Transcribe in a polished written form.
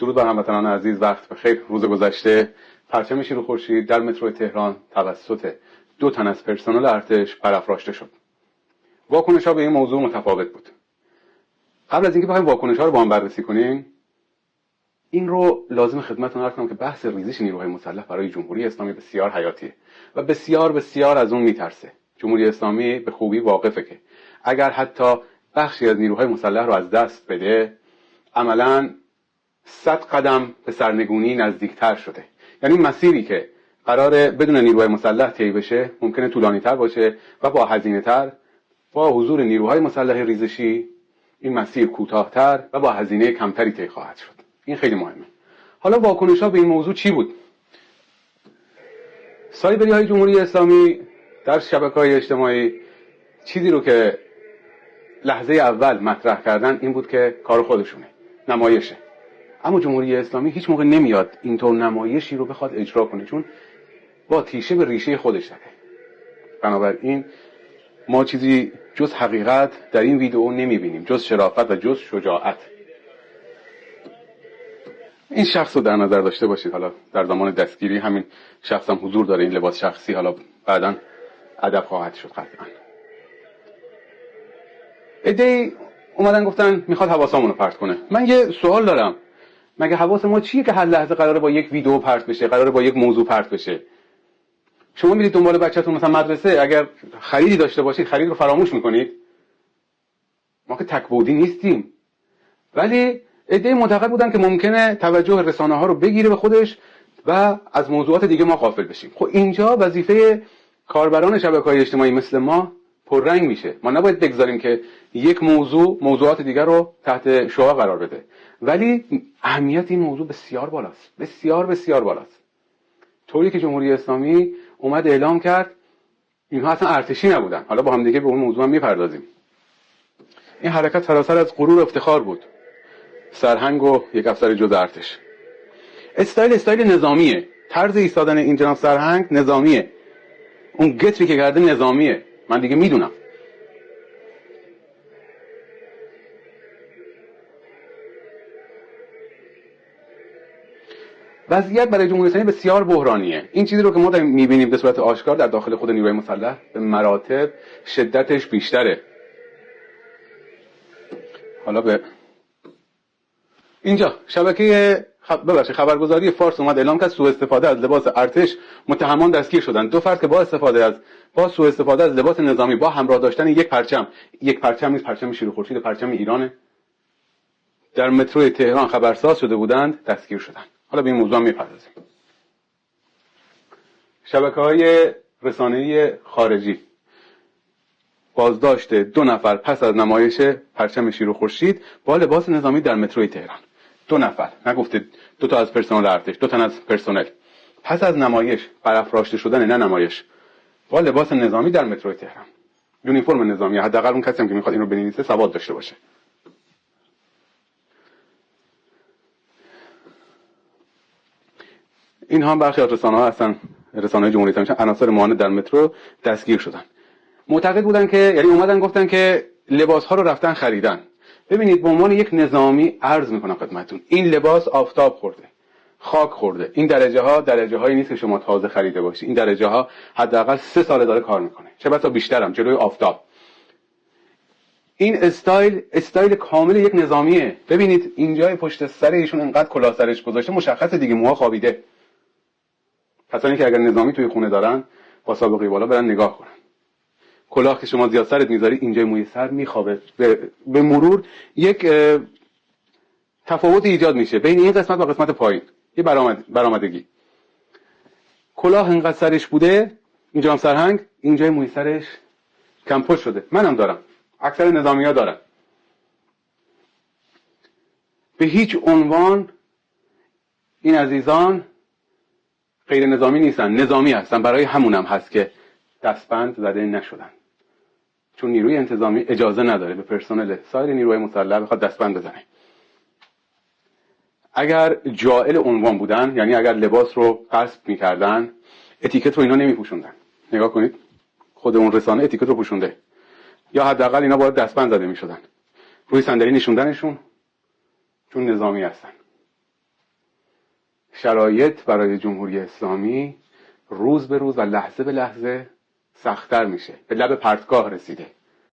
درود بر هموطنان عزیز، وقت بخیر. روز گذشته پرچم شیر و خورشید در مترو تهران توسط 2 تن از پرسنل ارتش برافراشته شد. واکنش‌ها به این موضوع متفاوت بود. قبل از اینکه بخوایم واکنش‌ها رو با هم بررسی کنیم، این رو لازم خدمتتون عرض کنم که بحث ریزش نیروهای مسلح برای جمهوری اسلامی بسیار حیاتیه و بسیار از اون میترسه. جمهوری اسلامی به خوبی واقفه که اگر حتی بخشی از نیروهای مسلح رو از دست بده، عملاً 100 قدم به سرنگونی نزدیکتر شده. یعنی مسیری که قراره بدون نیروهای مسلح طی بشه ممکنه طولانی‌تر باشه و با هزینه‌تر. با حضور نیروهای مسلح ریزشی این مسیر کوتاه‌تر و با هزینه کمتری طی خواهد شد. این خیلی مهمه. حالا واکنش‌ها به این موضوع چی بود؟ سایبری‌های جمهوری اسلامی در شبکه‌های اجتماعی چیزی رو که لحظه اول مطرح کردن این بود که کار خودشونه، نمایشه. اما جمهوری اسلامی هیچ موقع نمیاد اینطور نمایشی رو بخواد اجرا کنه، چون با تیشه به ریشه خودش زده. بنابراین ما چیزی جز حقیقت در این ویدئو نمیبینیم، جز شرافت و جز شجاعت. این شخص رو در نظر داشته باشید. حالا در زمان دستگیری همین شخص هم حضور داره. این لباس شخصی حالا بعداً ادب خواهد شد قطعاً. عده‌ای اومدن گفتن میخواد حواسمون رو پرت کنه. من یه سوال دارم، مگه حواس ما چیه که هر لحظه قراره با یک ویدیو پرت بشه، قراره با یک موضوع پرت بشه؟ شما میرید دنبال بچه‌تون مثلا مدرسه، اگر خریدی داشته باشید خرید رو فراموش میکنید. ما که تکبودی نیستیم. ولی عده‌ای معتقد بودن که ممکنه توجه رسانه‌ها رو بگیره به خودش و از موضوعات دیگه ما غافل بشیم. خب اینجا وظیفه کاربران شبکه‌های اجتماعی مثل ما پررنگ میشه. ما نباید بگذاریم که یک موضوعات دیگر رو تحت شعاع قرار بده. ولی اهمیت این موضوع بسیار بالاست، بسیار بالاست. طوری که جمهوری اسلامی اومد اعلام کرد اینها اصلا ارتشی نبودن. حالا با هم دیگه به اون موضوع هم میپردازیم. این حرکت سراسر از غرور و افتخار بود. سرهنگ و یک افسر جز ارتش. استایل نظامیه. طرز ایستادن این جناب سرهنگ نظامیه. اون گتری که کرده نظامیه. من دیگه میدونم. وضعیت برای جمهوری اسلامی بسیار بحرانیه. این چیزی رو که ما میبینیم به صورت آشکار در داخل خود نیروهای مسلح به مراتب شدتش بیشتره. حالا به اینجا شبکه خبرگزاری فارس اومد اعلام کرد سوء استفاده از لباس ارتش متهمان دستگیر شدن. 2 فرد که با سوء استفاده از لباس نظامی با همراه داشتن یک پرچم نیست، پرچم شیر و خورشید، پرچم ایرانه، در مترو تهران خبرساز شده بودند، دستگیر شدند. حالا به این موضوع هم میپردازیم. شبکه‌های رسانه‌ای خارجی بازداشت 2 نفر پس از نمایش پرچم شیر و خورشید با لباس نظامی در مترو تهران. 2 نفر، نگفته 2 تا از پرسنل ارتش، 2 تن از پرسنل، پس از نمایش برافراشته شدن، نه نمایش، با لباس نظامی در مترو تهران، یونیفرم نظامی. حداقل اون کسی هم که میخواد اینو بنویسه سواد داشته باشه. این هم برخی از رسانه‌ها هستن، رسانه‌های جمهوری اسلامی، عناصر معاند در مترو دستگیر شدن. معتقد بودن که یعنی اومدن گفتن که لباس‌ها رو رفتن خریدن. ببینید به عنوان یک نظامی عرض میکنم خدمتتون، این لباس آفتاب خورده، خاک خورده. این درجه‌هایی نیست که شما تازه خریده باشید. این درجه‌ها حداقل 3 سال داره کار میکنه، چه بسا بیشترم، جلوی آفتاب. این استایل کامل یک نظامیه. ببینید اینجای پشت سر ایشون انقدر کلاه سرش گذاشته، مشخصه دیگه موها خوابیده. کسانی که اگر نظامی توی خونه دارن با سابقه بالا برن نگاه کنن. کلاه که شما زیاد سرت میذاری اینجای موی سر میخوابه. به مرور یک تفاوت ایجاد میشه بین این قسمت و قسمت پایین. یه برآمدگی. کلاه انقدر سرش بوده، اینجا هم سرهنگ، اینجای موی سرش کم پشت شده. منم دارم. اکثر نظامی‌ها دارن. به هیچ عنوان این عزیزان غیر نظامی نیستن، نظامی هستن. برای همونم هست که دستبند زده نشدن، چون نیروی انتظامی اجازه نداره به پرسنل سایر نیروهای مسلح بخواد دستبند بزنه. اگر جائل عنوان بودن، یعنی اگر لباس رو غصب می‌کردن، اتیکت رو اینا نمی‌پوشوندن. نگاه کنید، خود اون رسانه اتیکت رو پوشونده. یا حداقل اینا باید دستبند زده می‌شدن. روی صندلی نشوندنشون، چون نظامی هستن. شرایط برای جمهوری اسلامی روز به روز و لحظه به لحظه سخت‌تر میشه، به لب پرتگاه رسیده.